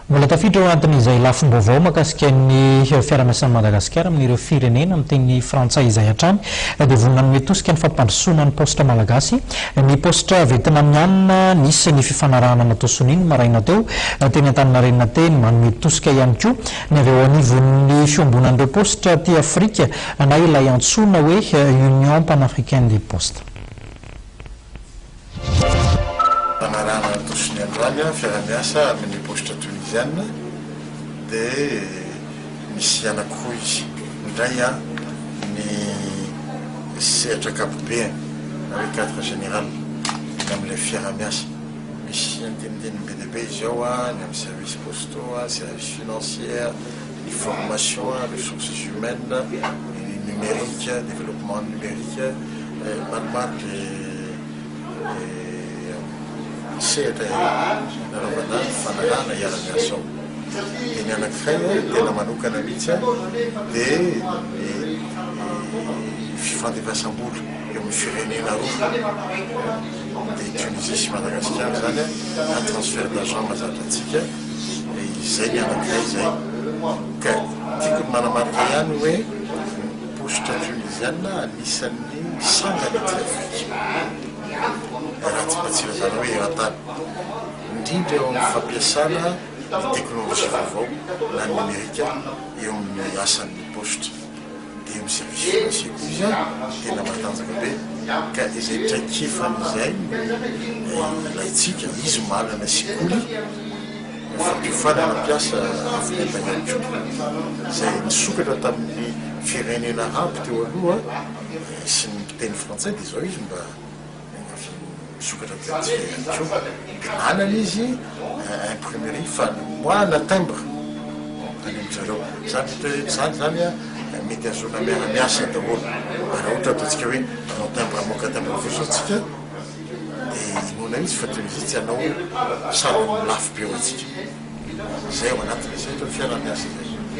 Mbola tafiditra ao anatin'izay lafim-baovao mahakasika ny fiara-miasan'i Madagasikara amin'ireo firenena amin'ny teny frantsay izay hatrany dia vonona manome tosika ny fampandrosoana ny posta malagasy ny posta vietnamiana nisy ny fifanarahana natao soniny maraina teo teny Antaninarenina teny manome tosika ihany koa ny avy ao anivon'ny fiombonan'ireo posta ty Afrika na ilay antsoina hoe Union Panafricaine des Postes. Panorama tosiny androany fiara-miasa amin'ny posta tunisienne dia misy anankiroa izy indray ny sehatra ankapobeny na hoe cadre général amin'ilay fiara-miasa misy anteniteny BDB izy ao ny amin'ny service postaux service financière ny formation ressources humaines ny numérique développement numérique maromaro sehatra nanaovana fanarahana iara-miasa ao dia ny anankiray tena manokana mihitsy dia fifandefasam-bola eo amin'ny firenena roa dia Tunisie sy Madagasikara zany na transfert d'argent mazatra antsika izay ny anankiray zay ka tiako manamarika ihany hoe poste tunisienne anisan'ny sangany ty Afrika raha tsy matsiro zany hoe eran-tany indrindra eo amin'ny fampiasana ny teknôlôjia vaovao na numérika eo amin'ny asan'ny poste dia amin'ny service financier koa izy tena matanjaka be ka izay traikefan'izay laitsika izy malana sikoly fampiofanana mpiasa afinetagnaiko izay nisokatra tamin'ny firenena aby teo aloha sy ny teny frantsay dia zao izy mba sokatra teatsiko dia anana izy imprimerie fa moana timbre any amin'zareo zany zany mety azona miara-miasa daholo raha ohatra ataontsika hoe anao timbre amoaka timbre fosotsika dia inona izy fa Tunisie tsy anao sady lafo be eo atsika zay ao anatin'izay to fiara-miasa zay